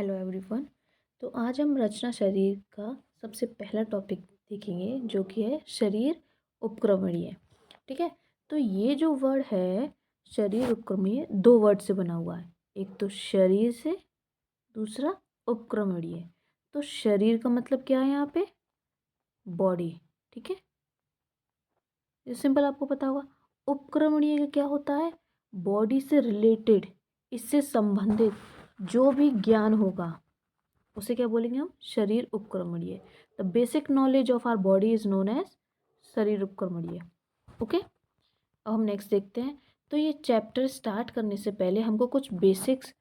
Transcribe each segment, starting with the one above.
Hello everyone. तो आज हम रचना शरीर का सबसे पहला टॉपिक देखेंगे जो कि है शरीर उपक्रमणीय। ठीक है। तो ये जो वर्ड है शरीर उपक्रमणीय दो वर्ड से बना हुआ है, एक तो शरीर से, दूसरा उपक्रमणीय। तो शरीर का मतलब क्या है यहाँ पे? बॉडी। ठीक है, ये सिंपल आपको पता होगा। उपक्रमणीय का क्या होता है? बॉडी से रिलेटेड, इससे संबंधित जो भी ज्ञान होगा उसे क्या बोलेंगे हम? शरीर उपक्रमणीय। The basic knowledge of our body is known as शरीर उपक्रमणीय। ओके, अब हम नेक्स्ट देखते हैं। तो ये चैप्टर स्टार्ट करने से पहले हमको कुछ बेसिक्स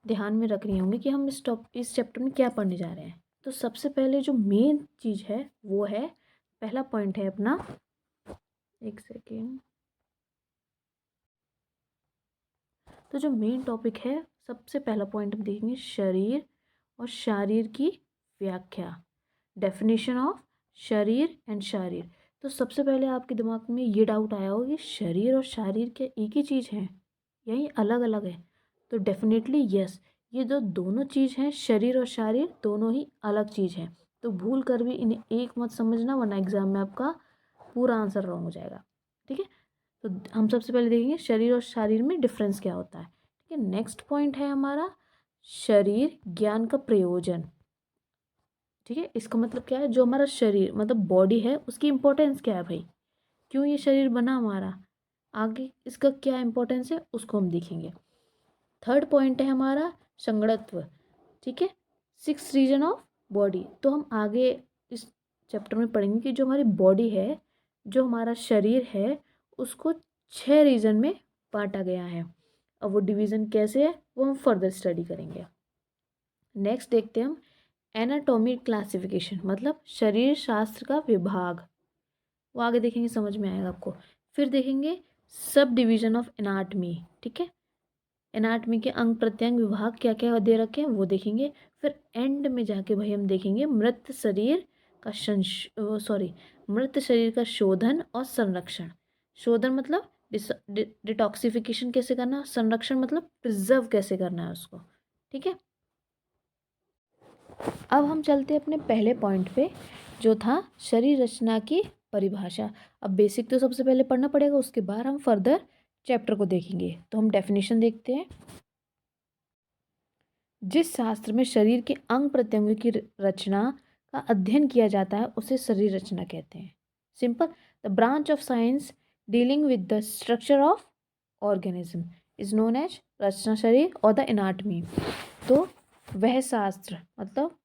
ध्यान में रखनी होंगी कि हम इस चैप्टर में क्या पढ़ने जा रहे हैं। तो सबसे पहले जो मेन चीज़ है वो है, पहला पॉइंट है अपना, एक सेकेंड। तो जो मेन टॉपिक है, सबसे पहला पॉइंट हम देखेंगे शरीर और शारीर की व्याख्या, डेफिनेशन ऑफ शरीर एंड शारीर। तो सबसे पहले आपके दिमाग में ये डाउट आया होगा कि शरीर और शारीर क्या एक ही चीज़ है या ये अलग अलग है? तो डेफिनेटली यस, ये जो दोनों चीज़ हैं, शरीर और शारीर, दोनों ही अलग चीज़ हैं। तो भूल कर भी इन्हें एक मत समझना, वरना एग्जाम में आपका पूरा आंसर रॉन्ग हो जाएगा। ठीक है, तो हम सबसे पहले देखेंगे शरीर और शारीर में डिफरेंस क्या होता है। ठीक है, नेक्स्ट पॉइंट है हमारा शरीर ज्ञान का प्रयोजन। ठीक है, इसका मतलब क्या है? जो हमारा शरीर मतलब बॉडी है उसकी इम्पोर्टेंस क्या है भाई, क्यों ये शरीर बना हमारा, आगे इसका क्या इम्पोर्टेंस है उसको हम देखेंगे। थर्ड पॉइंट है हमारा संगणत्व। ठीक है, सिक्स रीजन ऑफ बॉडी। तो हम आगे इस चैप्टर में पढ़ेंगे कि जो हमारी बॉडी है, जो हमारा शरीर है, उसको 6 रीजन में बांटा गया है। अब वो डिवीज़न कैसे है वो हम फर्दर स्टडी करेंगे। नेक्स्ट देखते हैं हम एनाटॉमी क्लासिफिकेशन, मतलब शरीर शास्त्र का विभाग। वो आगे देखेंगे, समझ में आएगा आपको। फिर देखेंगे सब डिवीजन ऑफ एनाटमी। ठीक है, एनाटमी के अंग प्रत्यंग विभाग क्या क्या दे रखे हैं वो देखेंगे। फिर एंड में जाके भाई हम देखेंगे मृत शरीर का मृत शरीर का शोधन और संरक्षण। शोधन मतलब डिटॉक्सिफिकेशन कैसे करना, संरक्षण मतलब प्रिजर्व कैसे करना है उसको। ठीक है, अब हम चलते हैं अपने पहले पॉइंट पे, जो था शरीर रचना की परिभाषा। अब बेसिक तो सबसे पहले पढ़ना पड़ेगा, उसके बाद हम फर्दर चैप्टर को देखेंगे। तो हम डेफिनेशन देखते हैं। जिस शास्त्र में शरीर के अंग प्रत्यंगों की रचना का अध्ययन किया जाता है उसे शरीर रचना कहते हैं। Simple, the branch of science dealing with the structure of organism is known as रचना शरीर और द एनाटमी। तो वह शास्त्र मतलब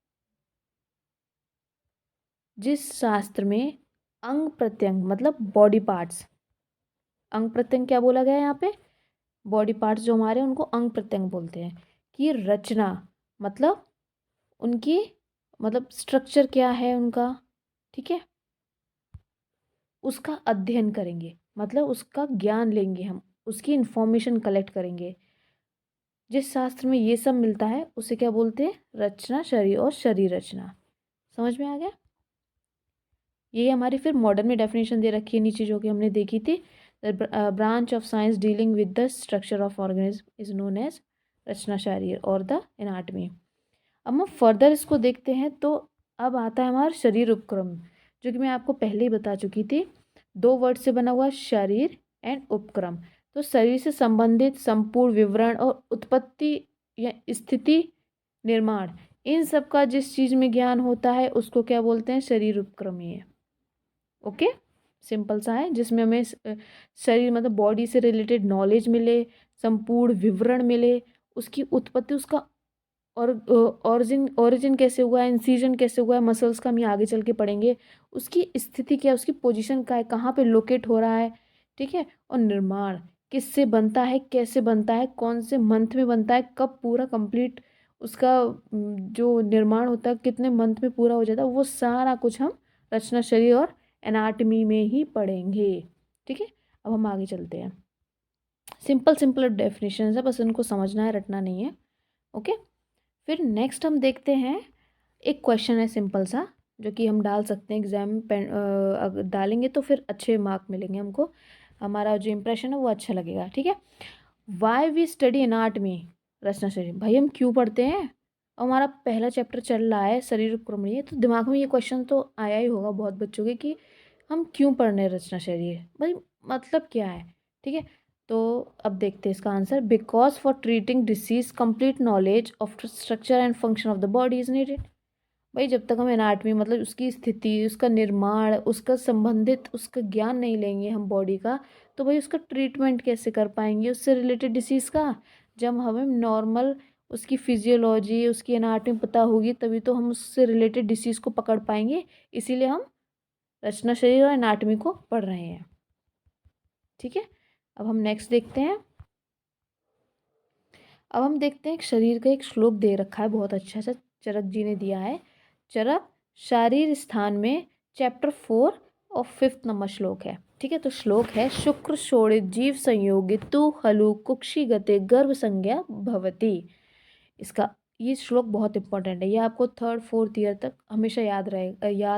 जिस शास्त्र में अंग प्रत्यंग मतलब बॉडी पार्ट्स, अंग प्रत्यंग क्या बोला गया है यहाँ पे? बॉडी पार्ट्स जो हमारे उनको अंग प्रत्यंग बोलते हैं। कि रचना मतलब उनकी मतलब स्ट्रक्चर क्या है उनका, ठीक है, उसका अध्ययन करेंगे, मतलब उसका ज्ञान लेंगे, हम उसकी इंफॉर्मेशन कलेक्ट करेंगे। जिस शास्त्र में ये सब मिलता है उसे क्या बोलते हैं? रचना शरीर और शरीर रचना। समझ में आ गया? ये हमारी फिर मॉडर्न में डेफिनेशन दे रखी है नीचे, जो कि हमने देखी थी। The branch of science dealing with the structure of organism is known as रचना शरीर और द एनाटमी। अब हम फर्दर इसको देखते हैं। तो अब आता है हमारा शरीर उपक्रम, जो कि मैं आपको पहले ही बता चुकी थी। दो वर्ड से बना हुआ शरीर एंड उपक्रम। तो शरीर से संबंधित संपूर्ण विवरण और उत्पत्ति या स्थिति, निर्माण, इन सब का जिस चीज़ में ज्ञान होता है उसको क्या बोलते हैं? शरीर उपक्रमीय। ओके, सिंपल सा है, जिसमें हमें शरीर मतलब बॉडी से रिलेटेड नॉलेज मिले, संपूर्ण विवरण मिले, उसकी उत्पत्ति, उसका और ओरिजिन कैसे हुआ है, इंसिजन कैसे हुआ है मसल्स का, हम ये आगे चल के पढ़ेंगे। उसकी स्थिति क्या है, उसकी पोजीशन क्या है, कहाँ पे लोकेट हो रहा है। ठीक है, और निर्माण किससे बनता है, कैसे बनता है, कौन से मंथ में बनता है, कब पूरा कंप्लीट उसका जो निर्माण होता है कितने मंथ में पूरा हो जाता है, वो सारा कुछ हम रचना शरीर और एनाटमी में ही पढ़ेंगे। ठीक है, अब हम आगे चलते हैं। सिंपल सिंपल डेफिनेशन है, बस इनको समझना है, रटना नहीं है। ओके, फिर नेक्स्ट हम देखते हैं, एक क्वेश्चन है सिंपल सा, जो कि हम डाल सकते हैं एग्जाम में। अगर डालेंगे तो फिर अच्छे मार्क मिलेंगे हमको, हमारा जो इम्प्रेशन है वो अच्छा लगेगा। ठीक है, वाई वी स्टडी एनाटमी, रचना शरीर। भाई हम क्यों पढ़ते हैं हमारा पहला चैप्टर चल रहा है शरीर उपक्रमणीय, तो दिमाग में ये क्वेश्चन तो आया ही होगा बहुत बच्चों के कि हम क्यों पढ़ रहे हैं रचना शरीर, भाई मतलब क्या है। ठीक है, तो अब देखते हैं इसका answer. Because for treating disease complete knowledge of structure and function of the body is needed. भाई जब तक हम एनाटमी मतलब उसकी स्थिति, उसका निर्माण, उसका संबंधित उसका ज्ञान नहीं लेंगे हम बॉडी का, तो भाई उसका ट्रीटमेंट कैसे कर पाएंगे उससे रिलेटेड डिसीज़ का। जब हमें नॉर्मल उसकी फिजियोलॉजी, उसकी एनाटमी पता होगी तभी तो हम उससे रिलेटेड डिसीज़ को पकड़ पाएंगे। इसीलिए हम रचना शरीर और एनाटमी को पढ़ रहे हैं। ठीक है, अब हम नेक्स्ट देखते हैं। अब हम देखते हैं शरीर का एक श्लोक दे रखा है बहुत अच्छा सा, चरक जी ने दिया है। चरक शारीर स्थान में चैप्टर 4 और 5 नंबर श्लोक है। ठीक है, तो श्लोक है शुक्र शोणित जीव संयोगित तु हलु कुक्षी गते गर्भ संज्ञा भवती। इसका ये श्लोक बहुत इंपॉर्टेंट है, ये आपको 3rd 4th ईयर तक हमेशा याद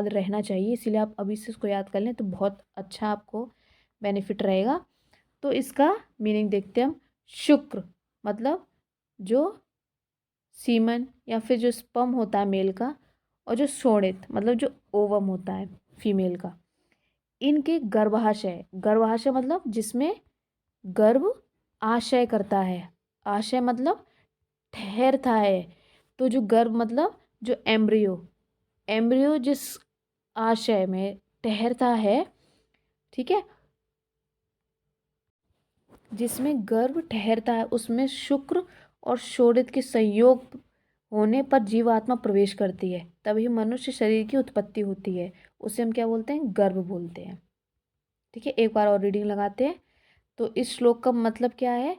रहना चाहिए, इसीलिए आप अभी से इसको याद कर लें तो बहुत अच्छा आपको बेनिफिट रहेगा। तो इसका मीनिंग देखते हैं हम। शुक्र मतलब जो सीमन या फिर जो स्पर्म होता है मेल का, और जो शोणित मतलब जो ओवम होता है फीमेल का, इनके गर्भाशय, गर्भाशय मतलब जिसमें गर्भ आशय करता है। आशय मतलब ठहरता है, तो जो गर्भ मतलब जो एम्ब्रियो, एम्ब्रियो जिस आशय में ठहरता है, ठीक है, जिसमें गर्भ ठहरता है उसमें शुक्र और शोणित के संयोग होने पर जीवात्मा प्रवेश करती है, तभी मनुष्य शरीर की उत्पत्ति होती है। उसे हम क्या बोलते हैं, गर्भ बोलते हैं। ठीक है, एक बार और रीडिंग लगाते हैं। तो इस श्लोक का मतलब क्या है।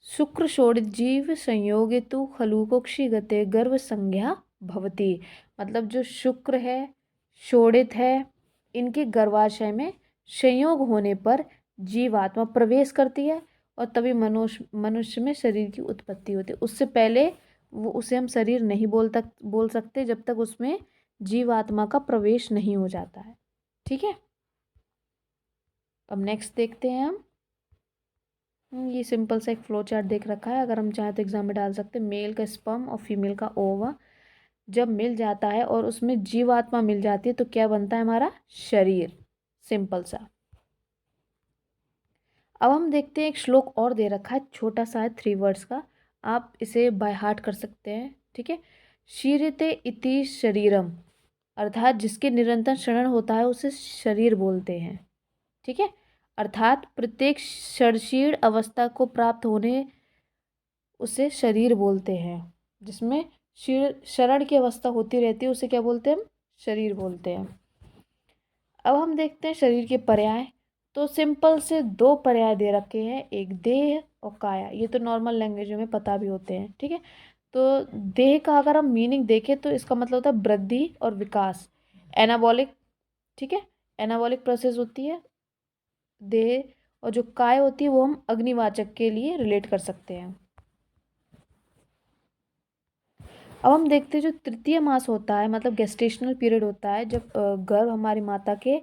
शुक्र शोणित जीव संयोगे तु खलुकोक्षी गते गर्भ संज्ञा भवती। मतलब जो शुक्र है, शोणित है, इनके गर्भाशय में संयोग होने पर जीवात्मा प्रवेश करती है और तभी मनुष्य में शरीर की उत्पत्ति होती है। उससे पहले वो उसे हम शरीर नहीं बोल सकते जब तक उसमें जीवात्मा का प्रवेश नहीं हो जाता है। ठीक है, अब नेक्स्ट देखते हैं हम। ये सिंपल सा एक फ्लो चार्ट देख रखा है, अगर हम चाहें तो एग्जाम में डाल सकते हैं। मेल का स्पर्म और फीमेल का ओवा जब मिल जाता है और उसमें जीवात्मा मिल जाती है तो क्या बनता है, हमारा शरीर। सिंपल सा। अब हम देखते हैं एक श्लोक और दे रखा है, छोटा सा है, 3 वर्ड्स का, आप इसे बाय हार्ट कर सकते हैं। ठीक है, शीर्यते इति शरीरम, अर्थात जिसके निरंतर शरण होता है उसे शरीर बोलते हैं। ठीक है, अर्थात प्रत्येक शरीर अवस्था को प्राप्त होने उसे शरीर बोलते हैं। जिसमें शरण की अवस्था होती रहती है उसे क्या बोलते हैं, हम शरीर बोलते हैं। अब हम देखते हैं शरीर के पर्याय। तो सिंपल से 2 पर्याय दे रखे हैं, एक देह और काया। ये तो नॉर्मल लैंग्वेज में पता भी होते हैं। ठीक है, तो देह का अगर हम मीनिंग देखें तो इसका मतलब होता है वृद्धि और विकास, एनाबॉलिक। ठीक है, एनाबॉलिक प्रोसेस होती है देह, और जो काय होती है वो हम अग्निवाचक के लिए रिलेट कर सकते हैं। अब हम देखते हैं जो तृतीय मास होता है मतलब गेस्टेशनल पीरियड होता है, जब गर्भ हमारी माता के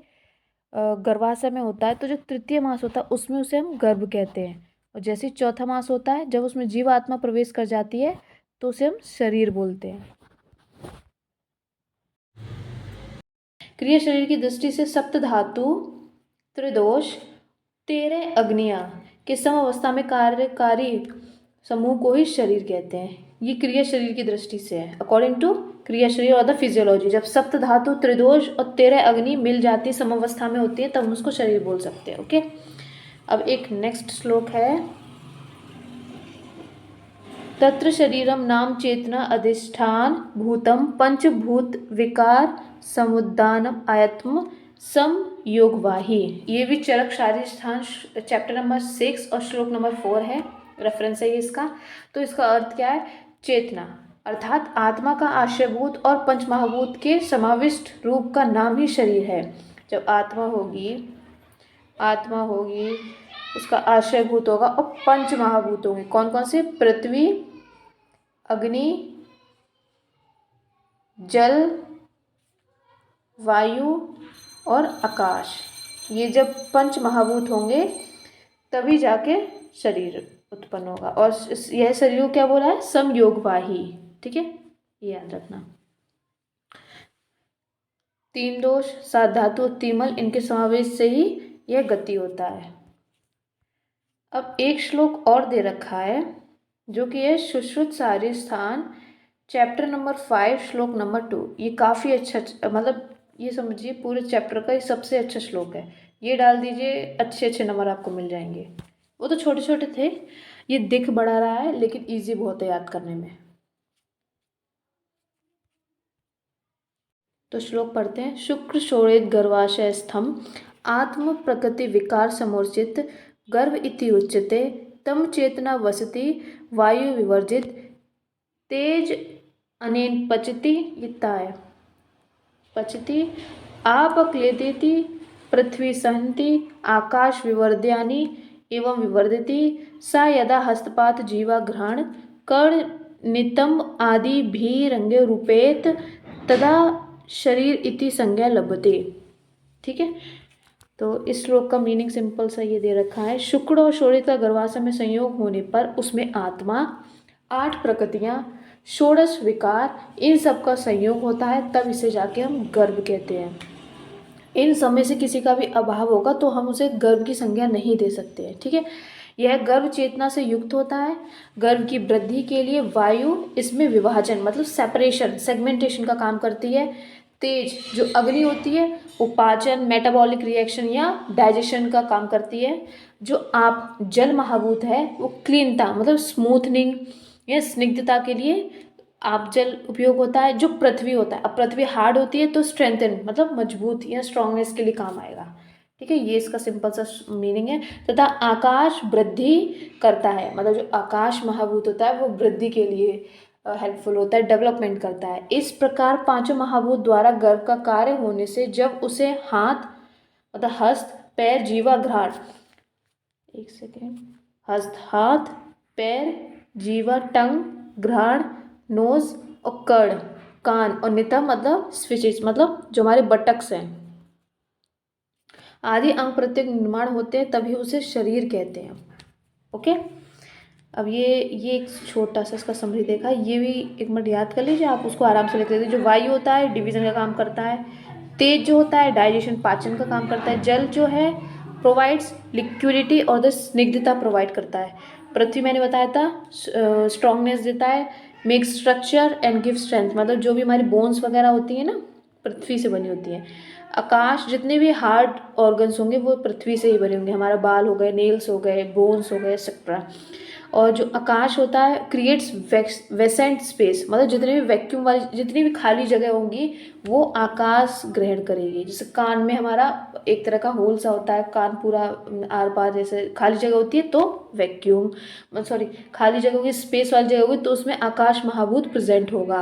गर्भाशय में होता है, तो जो तृतीय मास होता है उसमें उसे हम गर्भ कहते हैं। और जैसे चौथा मास होता है जब उसमें जीव आत्मा प्रवेश कर जाती है तो उसे हम शरीर बोलते हैं। क्रिया शरीर की दृष्टि से सप्त धातु, त्रिदोष, 13 अग्नियां के समावस्था में कार्यकारी समूह को ही शरीर कहते हैं। ये क्रिया शरीर की दृष्टि से है, अकॉर्डिंग टू क्रिया शरीर और द फिजियोलॉजी। जब सप्त धातु, त्रिदोष और 13 अग्नि मिल जाती है, समावस्था में होती है, तब हम उसको शरीर बोल सकते हैं। ओके, अब एक नेक्स्ट श्लोक है। तत्र शरीरम नाम चेतना अधिष्ठान भूतम पंचभूत विकार समुद्दानम आयत्म सम योगवाही। ये भी चरक शारीर स्थान चैप्टर नंबर 6 और श्लोक नंबर 4 है, रेफरेंस है ये इसका। तो इसका अर्थ क्या है, चेतना अर्थात आत्मा का आश्रयभूत और पंचमहाभूत के समाविष्ट रूप का नाम ही शरीर है। जब आत्मा होगी उसका आश्रयभूत होगा और पंच महाभूत होंगे। कौन कौन से, पृथ्वी, अग्नि, जल, वायु और आकाश। ये जब पंच महाभूत होंगे तभी जाके शरीर उत्पन्न होगा। और यह शरीर को क्या बोला है, समयोगवाही। ठीक है, ये याद रखना। तीन दोष, सात धातु, तीमल, इनके समावेश से ही यह गति होता है। अब एक श्लोक और दे रखा है जो कि है सुश्रुत सारी स्थान, चैप्टर नंबर 5 श्लोक नंबर 2। ये काफ़ी अच्छा, मतलब ये समझिए पूरे चैप्टर का ये सबसे अच्छा श्लोक है। ये डाल दीजिए, अच्छे अच्छे नंबर आपको मिल जाएंगे। वो तो छोटे छोटे थे, ये दिख बड़ा रहा है लेकिन इजी बहुत है याद करने में। तो श्लोक पढ़ते हैं। शुक्र शोणित गर्भाशय स्थम, आत्म प्रकृति विकार समूर्चित, गर्भ इति उच्यते, तम चेतना वसति, वायु विवर्जित, तेज अनेन पचति, इत्ता है पचति, आप क्लेदेति, पृथ्वी सहन्ति, आकाश विवर्ध्यानि एवं विवर्धति, सा यदा हस्तपात जीवा घ्राण कर्ण नितंब आदि भी रंगे रूपेत, तदा शरीर इति संज्ञा लभते। ठीक है, तो इस श्लोक का मीनिंग सिंपल सा ये दे रखा है। शुक्र और शोणित का गर्भाशय में संयोग होने पर उसमें आत्मा, 8 प्रकृतियां, 16 विकार, इन सब का संयोग होता है, तब इसे जाके हम गर्भ कहते हैं। इन समय से किसी का भी अभाव होगा तो हम उसे गर्भ की संज्ञा नहीं दे सकते हैं। ठीक है, यह गर्भ चेतना से युक्त होता है। गर्भ की वृद्धि के लिए वायु इसमें विभाजन मतलब सेपरेशन, सेगमेंटेशन का काम करती है। तेज जो अग्नि होती है वो पाचन, मेटाबॉलिक रिएक्शन या डाइजेशन का काम करती है। जो आप जल महाभूत है वो क्लीनता मतलब स्मूथनिंग या स्निग्धता के लिए आप जल उपयोग होता है। जो पृथ्वी होता है, अब पृथ्वी हार्ड होती है तो स्ट्रेंथन मतलब मजबूत या स्ट्रांगनेस के लिए काम आएगा। ठीक है, ये इसका सिंपल सा मीनिंग है। तथा आकाश वृद्धि करता है, मतलब जो आकाश महाभूत होता है वो वृद्धि के लिए हेल्पफुल होता है, डेवलपमेंट करता है। इस प्रकार पांचों महाभूत द्वारा गर्भ का कार्य होने से जब उसे हाथ मतलब हस्त, पैर, जीवा, घ्राण, एक सेकेंड, हस्त हाथ, पैर, जीवा टंग, घ्राण नोज और कर्ण कान और नितंब मतलब स्विचेस मतलब जो हमारे बटक्स हैं आदि अंग प्रत्यंग निर्माण होते हैं, तभी उसे शरीर कहते हैं। ओके, अब ये एक छोटा सा इसका समरी देखा, ये भी एक मिनट याद कर लीजिए, आप उसको आराम से लिख लीजिए। जो वायु होता है डिवीजन का काम करता है, तेज जो होता है डाइजेशन पाचन का काम करता है, जल जो है प्रोवाइड्स लिक्विडिटी और द स्निग्धता प्रोवाइड करता है, पृथ्वी मैंने बताया था स्ट्रांगनेस देता है, make structure and give strength मतलब जो भी हमारी बोन्स वगैरह होती है ना पृथ्वी से बनी होती है। आकाश जितने भी हार्ड ऑर्गन्स होंगे वो पृथ्वी से ही बने होंगे, हमारा बाल हो गए, नेल्स हो गए, बोन्स हो गए एक्सेट्रा। और जो आकाश होता है क्रिएट्स वेसेंट स्पेस मतलब जितने भी वैक्यूम वाली जितनी भी खाली जगह होंगी वो आकाश ग्रहण करेगी। जैसे कान में हमारा एक तरह का होल सा होता है, कान पूरा आर पार जैसे खाली जगह होती है तो वैक्यूम सॉरी खाली जगह होगी, स्पेस वाली जगह होगी तो उसमें आकाश महाभूत प्रेजेंट होगा।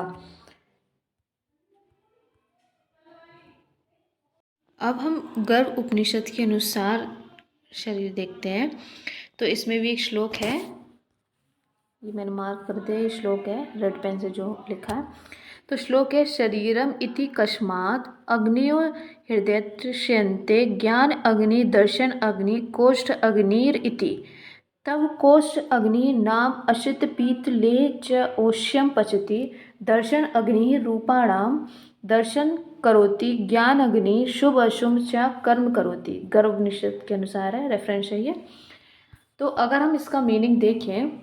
अब हम गर्भ उपनिषद के अनुसार शरीर देखते हैं। तो इसमें भी एक श्लोक है, ये मैंने मार्क कर दिया, ये श्लोक है रेड पेन से जो लिखा है। तो श्लोक है शरीरम इति कस्मात् अग्नियो हृदयत्ष्यन्ते ज्ञान अग्नि दर्शन अग्नि कोष्ठ अग्निर इति, तब कोष्ठ अग्नि नाम अशित पीत ले च ओष्यम पचति, दर्शन अग्नि रूपाणाम दर्शन करोति, ज्ञान अग्नि शुभ अशुभ च कर्म करोति। गर्भ उपनिषद के अनुसार है, रेफरेंस है ये। तो अगर हम इसका मीनिंग देखें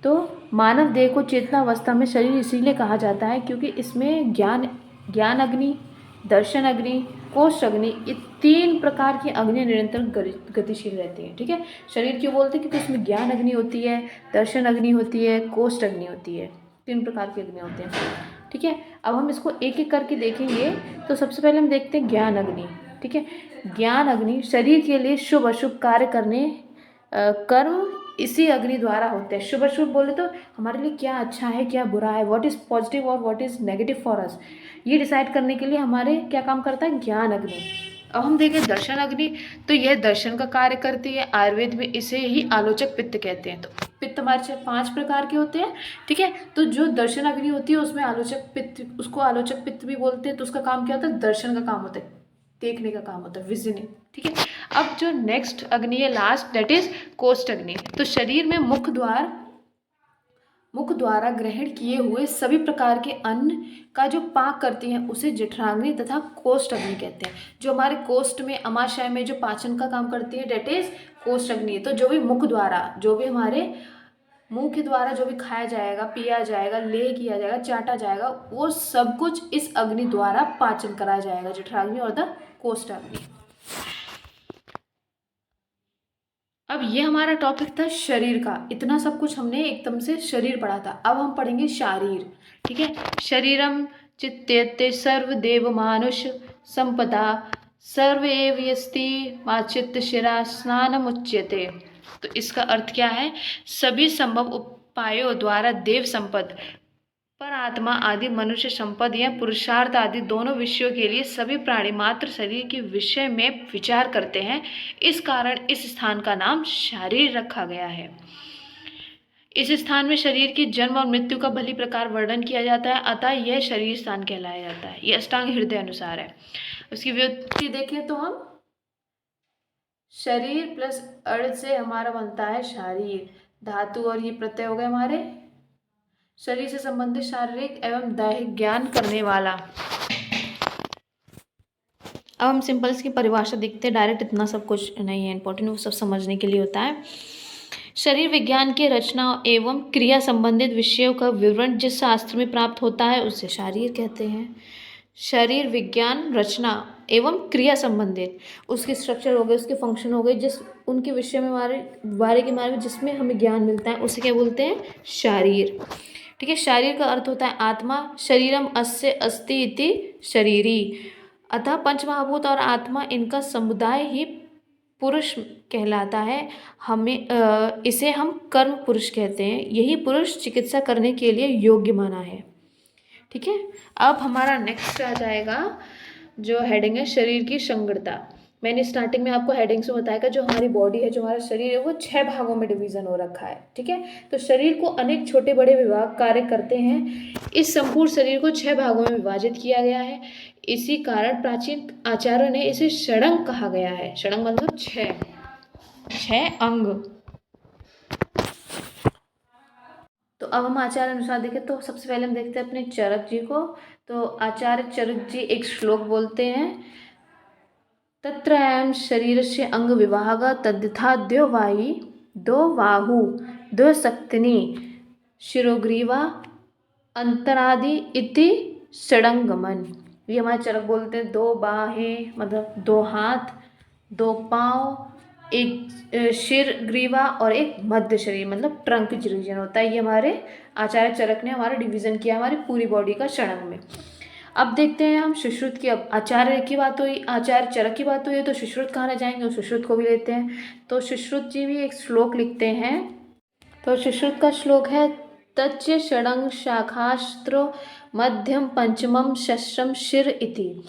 तो मानव देह को चेतना अवस्था में शरीर इसीलिए कहा जाता है क्योंकि इसमें ज्ञान अग्नि, दर्शन अग्नि, कोष्ठ अग्नि, ये 3 प्रकार की अग्नि निरंतर गतिशील रहती है। ठीक है, शरीर क्यों बोलते हैं क्योंकि इसमें ज्ञान अग्नि होती है, दर्शन अग्नि होती है, कोष्ठ अग्नि होती है, 3 प्रकार की अग्नि होती हैं। ठीक है, अब हम इसको एक एक करके देखेंगे। तो सबसे पहले हम देखते हैं ज्ञान अग्नि। ठीक है, ज्ञान अग्नि शरीर के लिए शुभ अशुभ कार्य करने कर्म इसी अग्नि द्वारा होते हैं। शुभ अशुभ बोले तो हमारे लिए क्या अच्छा है क्या बुरा है, व्हाट इज़ पॉजिटिव और what is negative for us, ये डिसाइड करने के लिए हमारे क्या काम करता है ज्ञान अग्नि। अब हम देखें दर्शन अग्नि, तो यह दर्शन का कार्य करती है। आयुर्वेद में इसे ही आलोचक पित्त कहते हैं। तो पित्त हमारे 5 प्रकार के होते हैं। ठीक है, तो जो दर्शन अग्नि होती है उसमें आलोचक पित्त, उसको आलोचक पित्त भी बोलते हैं। तो उसका काम क्या होता है, दर्शन का काम होता है, देखने का काम होता है, विजनिंग। ठीक है, अब जो नेक्स्ट अग्नि है लास्ट दैट इज कोष्ठ अग्नि। तो शरीर में मुख द्वार मुख द्वारा ग्रहण किए हुए सभी प्रकार के अन्न का जो पाक करती हैं उसे जठराग्नि तथा कोष्ठाग्नि कहते हैं। जो हमारे कोष्ठ में, अमाशय में जो पाचन का काम करती है, डेट इज कोष्ठाग्नि। तो जो भी मुख द्वारा, जो भी हमारे मुंह के द्वारा जो भी खाया जाएगा, पिया जाएगा, ले किया जाएगा, चाटा जाएगा, वो सब कुछ इस अग्नि द्वारा पाचन कराया जाएगा, जठराग्नि और द कोष्ठाग्नि। अब ये हमारा टॉपिक था शरीर का। इतना सब कुछ हमने एकदम से शरीर पढ़ा था। अब हम पढ़ेंगे शारीर। ठीक है। शरीरम चित्तेते सर्वदेव मानुष संपदा सर्वएव यस्ति माचित्त शिरा स्नानम उच्यते। तो इसका अर्थ क्या है? सभी संभव उपायों द्वारा देव संपद, पर आत्मा आदि मनुष्य संपद या पुरुषार्थ आदि दोनों विषयों के लिए सभी प्राणी मात्र शरीर के विषय में विचार करते हैं। इस कारण इस स्थान का नाम शारीर रखा गया है। इस स्थान में शरीर की जन्म और मृत्यु का भली प्रकार वर्णन किया जाता है, अतः यह शरीर स्थान कहलाया जाता है। यह अष्टांग हृदय अनुसार है। उसकी व्युत्पत्ति देखें तो हम शरीर प्लस अर्ध से हमारा बनता है शारीर। धातु और ये प्रत्यय हो गए हमारे। शरीर से संबंधित शारीरिक एवं दैहिक ज्ञान करने वाला। अब हम सिंपल इसकी परिभाषा देखते हैं। डायरेक्ट इतना सब कुछ नहीं है इंपॉर्टेंट, वो सब समझने के लिए होता है। शरीर विज्ञान के रचना एवं क्रिया संबंधित विषयों का विवरण जिस शास्त्र में प्राप्त होता है उसे शारीर कहते हैं। शरीर विज्ञान रचना एवं क्रिया संबंधित, उसकी स्ट्रक्चर हो गई, उसके फंक्शन हो गए, जिस उनके विषय में बारे के बारे में जिसमें हमें ज्ञान मिलता है उसे क्या बोलते हैं? शारीर। ठीक है। शारीर का अर्थ होता है आत्मा। शरीरम अस्य अस्ति इति शरीरी। अतः पंचमहाभूत और आत्मा, इनका समुदाय ही पुरुष कहलाता है। इसे हम कर्म पुरुष कहते हैं। यही पुरुष चिकित्सा करने के लिए योग्य माना है। ठीक है। अब हमारा नेक्स्ट आ जाएगा जो हेडिंग है शरीर की संगठता। मैंने स्टार्टिंग में आपको हेडिंग्स में बताया जो हमारी बॉडी है, जो हमारा शरीर है, वो 6 भागों में डिवीजन हो रखा है। ठीक है। तो शरीर को अनेक छोटे बड़े विभाग कार्य करते हैं। इस संपूर्ण शरीर को 6 भागों में विभाजित किया गया है। इसी कारण प्राचीन आचार्यों ने इसे षडंग कहा गया है। षडंग मतलब 6 अंग। तो अब हम आचार्य अनुसार देखें तो सबसे पहले हम देखते हैं अपने चरक जी को। तो आचार्य चरक जी एक श्लोक बोलते हैं, तत्रयं शरीरस्य अंग विभाग तद्यथा द्वौ वाही दो बाहु दो शक्तिनी शिरोग्रीवा अंतरादि इति षडंगमन। ये हमारे चरक बोलते हैं 2 बाहें मतलब 2 हाथ, 2 पाँव, एक शिर ग्रीवा और एक मध्य शरीर मतलब ट्रंक रीजन होता है। ये हमारे आचार्य चरक ने हमारा डिवीजन किया हमारी पूरी बॉडी का षडंग में। अब देखते हैं हम सुश्रुत की। अब आचार्य की बात हुई, आचार्य चरक की बात हुई है, तो सुश्रुत कहाँ रह जाएंगे? सुश्रुत को भी लेते हैं। तो सुश्रुत जी भी एक श्लोक लिखते हैं। तो सुश्रुत का श्लोक है, तच्च षडंग शाखास्त्रो मध्यम पंचमम षष्ठम शिर इति।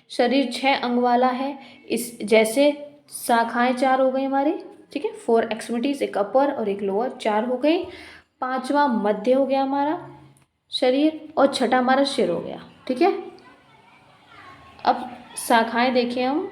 शरीर 6 अंग वाला है। इस जैसे शाखाएं 4 हो गई हमारी। ठीक है। 4 एक्सट्रीमिटीज, एक अपर और एक लोअर, 4 हो गई। 5वां मध्य हो गया हमारा शरीर और 6ठा हमारा सिर हो गया। ठीक है। अब शाखाएं देखें हम।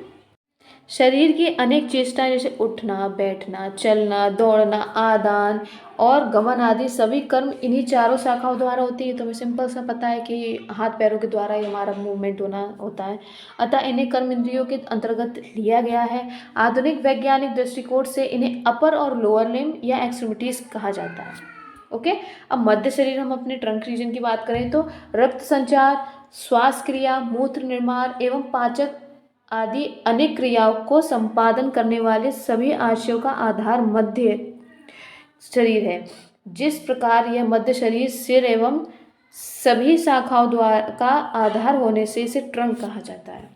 शरीर की अनेक चेष्टाएं जैसे उठना, बैठना, चलना, दौड़ना, आदान और गमन आदि सभी कर्म इन्हीं 4 शाखाओं द्वारा होती है। तो हमें सिंपल सा पता है कि हाथ पैरों के द्वारा ही हमारा मूवमेंट होना होता है। अतः इन्हें कर्म इंद्रियों के अंतर्गत लिया गया है। आधुनिक वैज्ञानिक दृष्टिकोण से इन्हें अपर और लोअर लिम्ब या एक्सट्रीमिटीज कहा जाता है। ओके। अब मध्य शरीर, हम अपने ट्रंक रीजन की बात करें तो रक्त संचार, श्वास क्रिया, मूत्र निर्माण एवं पाचक आदि अनेक क्रियाओं को संपादन करने वाले सभी आशयों का आधार मध्य शरीर है। जिस प्रकार यह मध्य शरीर सिर एवं सभी शाखाओं द्वारा का आधार होने से इसे ट्रंक कहा जाता है।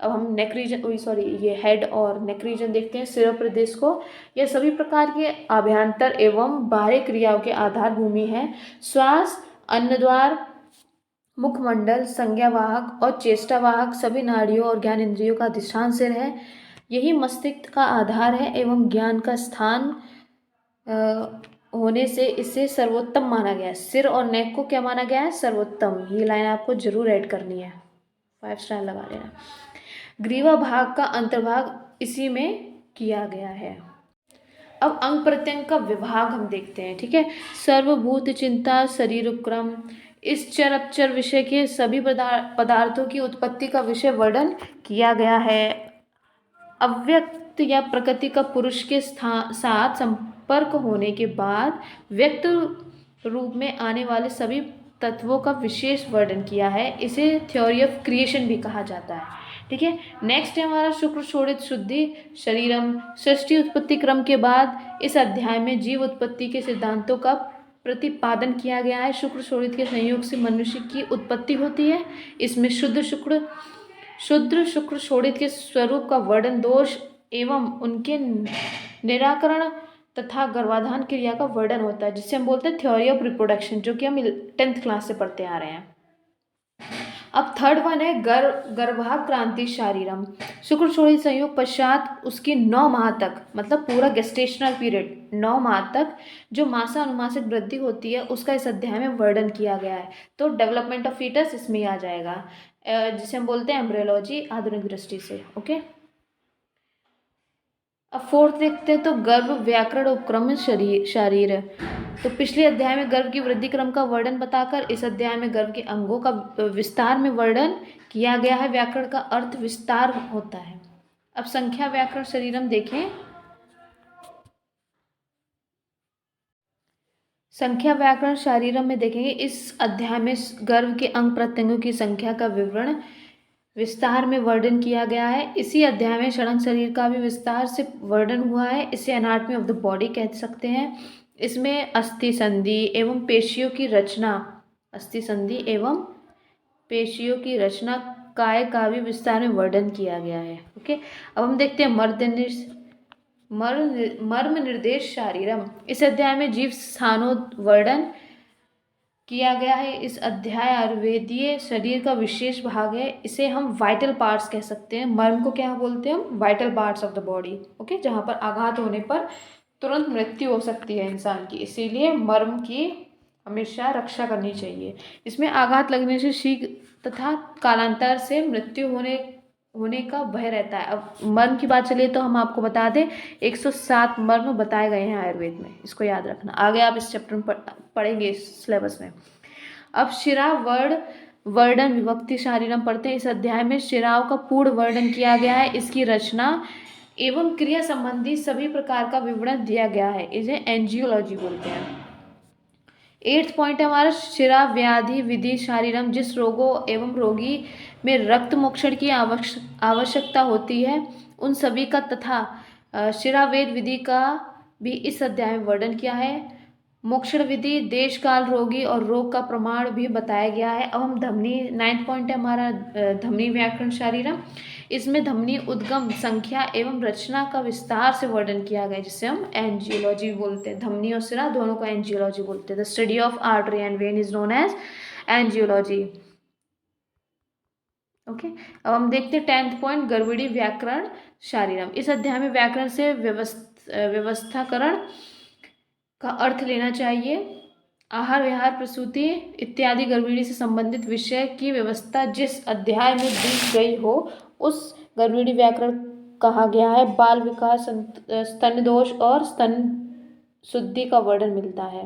अब हम नेक रीजन ये हेड और नेक रीजन देखते हैं। सिर प्रदेश को यह सभी प्रकार के आभ्यंतर एवं बाह्य क्रियाओं के आधार भूमि है। श्वास, अन्नद्वार, मुखमंडल, संज्ञावाहक और चेष्टावाहक सभी नाड़ियों और ज्ञान इंद्रियों का अधिष्ठान सिर है। यही मस्तिष्क का आधार है एवं ज्ञान का स्थान होने से इसे सर्वोत्तम माना गया है। सिर और नेक को क्या माना गया है? सर्वोत्तम। ये लाइन आपको जरूर ऐड करनी है, 5 स्टार लगा लेना। ग्रीवा भाग का अंतर्भाग इसी में किया गया है। अब अंग प्रत्यंग का विभाग हम देखते हैं, ठीक है। सर्वभूत चिंता शरीर उपक्रम, इस चर अपचर विषय के सभी पदार्थों की उत्पत्ति का विषय वर्णन किया गया है। अव्यक्त या प्रकृति का पुरुष के साथ संपर्क होने के बाद व्यक्त रूप में आने वाले सभी तत्वों का विशेष वर्णन किया है। इसे थ्योरी ऑफ क्रिएशन भी कहा जाता है, ठीक है। नेक्स्ट है हमारा शुक्र शोणित शुद्धि शरीरम। सृष्टि उत्पत्ति क्रम के बाद इस अध्याय में जीव उत्पत्ति के सिद्धांतों का प्रतिपादन किया गया है। शुक्र शोणित के संयोग से मनुष्य की उत्पत्ति होती है। इसमें शुद्ध शुक्र शोणित के स्वरूप का वर्णन, दोष एवं उनके निराकरण तथा गर्भाधान क्रिया का वर्णन होता है, जिसे हम बोलते हैं थ्योरी ऑफ रिप्रोडक्शन, जो कि हम 10th क्लास से पढ़ते आ रहे हैं। अब थर्ड वन है गर्भाक्रांति शारीरम। शुक्र शोणित संयोग पश्चात उसकी 9 माह तक, मतलब पूरा गेस्टेशनल पीरियड 9 माह तक जो मासानुमासिक वृद्धि होती है, उसका इस अध्याय में वर्णन किया गया है। तो डेवलपमेंट ऑफ फीटस इसमें आ जाएगा, जिसे हम बोलते हैं एम्ब्रियोलॉजी आधुनिक दृष्टि से। ओके, अब फोर्थ देखते हैं, तो गर्भ व्याकरण उपक्रम शारीर। तो पिछले अध्याय में गर्भ की वृद्धि क्रम का वर्णन बताकर इस अध्याय में गर्भ के अंगों का विस्तार में वर्णन किया गया है। व्याकरण का अर्थ विस्तार होता है। अब संख्या व्याकरण शरीरम देखें। संख्या व्याकरण शारीरम में देखेंगे, इस अध्याय में गर्भ के अंग प्रत्यंगों की संख्या का विवरण विस्तार में वर्णन किया गया है। इसी अध्याय में षडंग शरीर का भी विस्तार से वर्णन हुआ है। इसे एनाटॉमी ऑफ द बॉडी कह सकते हैं। इसमें अस्थि संधि एवं पेशियों की रचना, अस्थि संधि एवं पेशियों की रचना, काय का भी विस्तार में वर्णन किया गया है। ओके, अब हम देखते हैं मर्म निर्देश शारीरम। इस अध्याय में जीव स्थानों वर्णन किया गया है। इस अध्याय आयुर्वेदीय शरीर का विशेष भाग है। इसे हम वाइटल पार्ट्स कह सकते हैं। मर्म को क्या बोलते हैं हम? Vital parts of the body. Okay, जहाँ पर आघात होने पर तुरंत मृत्यु हो सकती है इंसान की, इसीलिए मर्म की हमेशा रक्षा करनी चाहिए। इसमें आघात लगने से शीघ्र तथा कालांतर से मृत्यु होने का भय रहता है। अब मर्म की बात चलिए तो हम आपको बता दें 107 मर्म बताए गए हैं आयुर्वेद में, इसको याद रखना। आगे आप इस चैप्टर में पढ़ेंगे इस सिलेबस में। अब शिराव वर्णन विभक्ति शारीरम पढ़ते हैं। इस अध्याय में शिराव का पूर्ण वर्णन किया गया है। इसकी रचना एवं क्रिया संबंधी सभी प्रकार का विवरण दिया गया है। इसे एंजियोलॉजी बोलते हैं। 8th पॉइंट है हमारा शिरा व्याधि विधि शारीरम। जिस रोगों एवं रोगी में रक्त मोक्षण की आवश्यकता होती है, उन सभी का तथा शिरावेद विधि का भी इस अध्याय में वर्णन किया है। मोक्षण विधि, देश काल, रोगी और रोग का प्रमाण भी बताया गया है। अब हम धमनी, 9th पॉइंट है हमारा धमनी व्याकरण शारीरम। इसमें धमनी उद्गम, संख्या एवं रचना का विस्तार से वर्णन किया गया है, जिसे हम एंजियोलॉजी बोलते हैं। धमनी और सिरा दोनों को एंजियोलॉजी बोलते हैं। The study of artery and vein is known as angiology. Okay, अब हम देखते हैं 10th पॉइंट गर्भिणी व्याकरण शारीरम। इस अध्याय में व्याकरण से व्यवस्थाकरण का अर्थ लेना चाहिए। आहार विहार प्रसूति इत्यादि गर्भिणी से संबंधित विषय की व्यवस्था जिस अध्याय में दी गई हो, उस गर्भिणी व्याकरण कहा गया है। बाल विकास, स्तन दोष और स्तन शुद्धि का वर्णन मिलता है।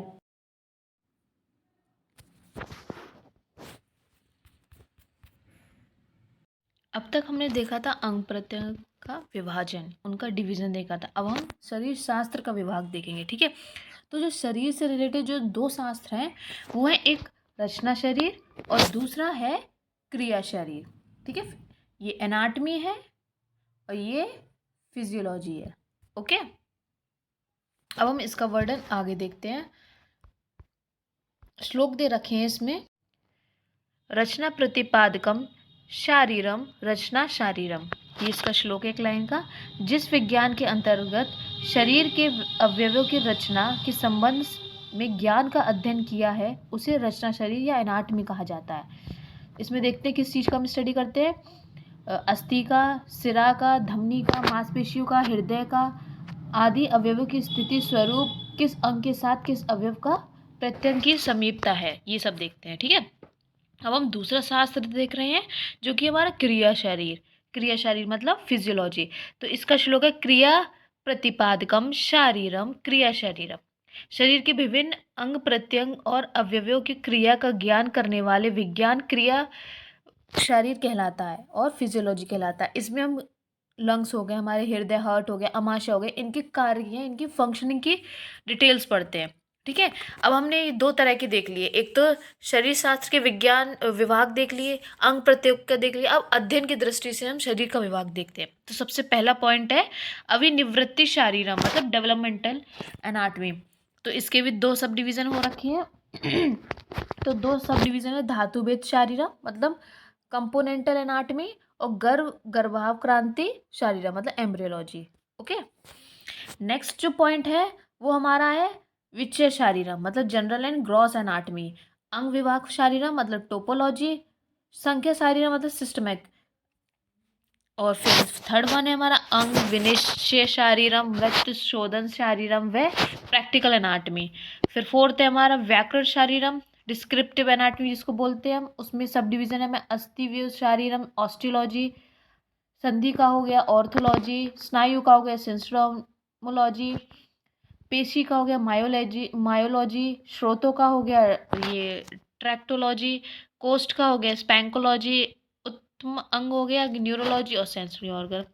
अब तक हमने देखा था अंग प्रत्यंग का विभाजन, उनका डिवीजन देखा था। अब हम शरीर शास्त्र का विभाग देखेंगे, ठीक है। तो जो शरीर से रिलेटेड जो 2 शास्त्र हैं, वो है एक रचना शरीर और दूसरा है क्रिया शरीर, ठीक है। ये एनाटमी है और ये फिजियोलॉजी है। ओके, अब हम इसका वर्णन आगे देखते हैं। श्लोक दे रखे हैं इसमें, रचना प्रतिपादकम शारीरम रचना शारीरम, ये इसका श्लोक एक लाइन का। जिस विज्ञान के अंतर्गत शरीर के अवयवों की रचना के संबंध में ज्ञान का अध्ययन किया है, उसे रचना शरीर या एनाटमी कहा जाता है। इसमें देखते हैं किस चीज़ का हम स्टडी करते हैं, अस्थि का, सिरा का, धमनी का, मांसपेशियों का, हृदय का आदि अवयवों की स्थिति, स्वरूप, किस अंग के साथ किस अवयव का प्रत्यंग की समीपता है, ये सब देखते हैं, ठीक है। अब हम दूसरा शास्त्र देख रहे हैं जो कि हमारा क्रिया शरीर मतलब फिजियोलॉजी। तो इसका श्लोक है, क्रिया प्रतिपादकम शारीरम क्रिया शरीरम। शरीर के विभिन्न अंग प्रत्यंग और अवयवों की क्रिया का ज्ञान करने वाले विज्ञान क्रिया शरीर कहलाता है और फिजियोलॉजी कहलाता है। इसमें हम लंग्स हो गए, हमारे हृदय, हार्ट हो गया, अमाशय हो गए, इनके कार्य, इनकी फंक्शनिंग की डिटेल्स पढ़ते हैं। ठीक है, अब हमने ये दो तरह के देख लिए, एक तो शरीर शास्त्र के विज्ञान विभाग देख लिए, अंग प्रत्यंग का देख लिए। अब अध्ययन की दृष्टि से हम शरीर का विभाग देखते हैं। तो सबसे पहला पॉइंट है अविनिवृत्ति शारीरम, मतलब डेवलपमेंटल एनाटमी। तो इसके भी दो सब डिवीजन हो रखे हैं। तो दो सब डिवीजन है, धातुभेद शारीरम मतलब कंपोनेंटल एनाटमी, और गर्भावक्रांति शारीरम मतलब एम्ब्रियोलॉजी। ओके, नेक्स्ट जो पॉइंट है वो हमारा है विचय शारीरम मतलब जनरल एंड ग्रॉस एनाटमी। अंग विभाग शारीरम मतलब टोपोलॉजी। संख्या शारीरम मतलब सिस्टमैटिक। और फिर थर्ड वन है हमारा अंग विनिश्चय शारीरम, रक्त शोधन शारीरम व प्रैक्टिकल एनाटमी। फिर फोर्थ है हमारा व्याकरण शारीरम, डिस्क्रिप्टिव एनाटमी जिसको बोलते हैं हम। उसमें सब डिवीजन है, में अस्थिव्यूह शारीरम, ऑस्टियोलॉजी। संधि का हो गया ऑर्थोलॉजी, स्नायु का हो गया सिंड्रोमोलॉजी, पेशी का हो गया मायोलॉजी, स्रोतों का हो गया ये ट्रैक्टोलॉजी, कोस्ट का हो गया स्पैंकोलॉजी, उत्तम अंग हो गया न्यूरोलॉजी और सेंसरी ऑर्गन।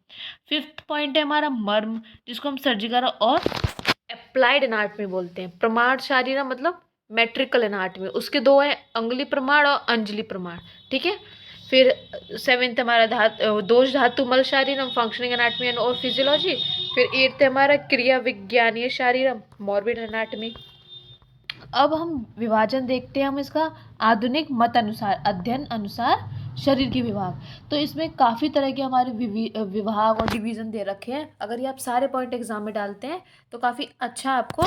फिफ्थ पॉइंट है हमारा मर्म, जिसको हम सर्जिकल और अप्लाइड एनाटमी बोलते हैं। प्रमाण शारीरम मतलब मेट्रिकल एनाटमी, उसके दो हैं, अंगुली प्रमाण और अंजलि प्रमाण। ठीक है, फिर सेवेंथ हमारा दोष धातु मल शारीरम, फंक्शनिंग एनाटमी एंड और फिजियोलॉजी। फिर एट्थ हमारा क्रिया विज्ञानीय शारीरम, मॉर्बिड एनाटमी। अब हम विभाजन देखते हैं हम इसका आधुनिक मत अनुसार, अध्ययन अनुसार शरीर के विभाग। तो इसमें काफ़ी तरह के हमारे विभाग और डिवीज़न दे रखे हैं। अगर ये आप सारे पॉइंट एग्जाम में डालते हैं तो काफ़ी अच्छा आपको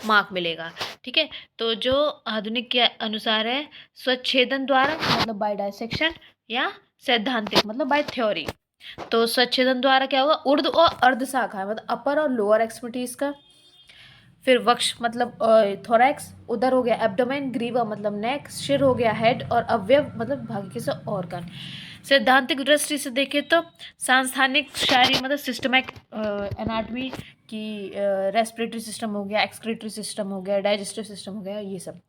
मार्क मिलेगा। ठीक है, तो जो आधुनिक के अनुसार है स्वच्छेदन द्वारा मतलब बाय डायसेक्शन, या सैद्धांतिक मतलब बाय थ्योरी। तो स्वच्छेदन द्वारा क्या होगा, ऊर्ध्व और अर्ध शाखा मतलब अपर और लोअर एक्सट्रीमिटीज का। फिर वक्ष मतलब थोरैक्स, उदर हो गया एब्डोमेन, ग्रीवा मतलब नेक, सिर हो गया हेड, और अवयव मतलब भाग्य से ऑर्गन। सैद्धांतिक दृष्टि से देखें तो सांस्थानिक शारीर मतलब सिस्टमैटिक एनाटमी की, रेस्पिरेटरी सिस्टम हो गया, एक्सक्रीटरी सिस्टम हो गया, डाइजेस्टिव सिस्टम हो गया, ये सब।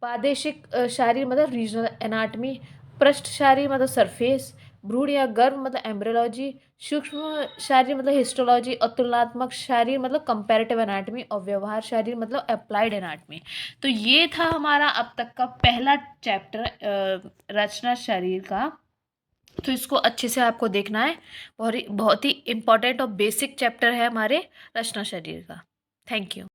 प्रादेशिक शारीर मतलब रीजनल एनाटमी, पृष्ठ शारीर मतलब सरफेस, भ्रूण या गर्भ मतलब एम्ब्रियोलॉजी, सूक्ष्म शारीर मतलब हिस्टोलॉजी, और तुलनात्मक शारीर मतलब कंपैरेटिव एनाटमी, और व्यवहार शारीर मतलब अप्लाइड एनाटमी। तो ये था हमारा अब तक का पहला चैप्टर रचना शरीर का। तो इसको अच्छे से आपको देखना है, बहुत ही इम्पोर्टेंट और बेसिक चैप्टर है हमारे रचना शरीर का। Thank you.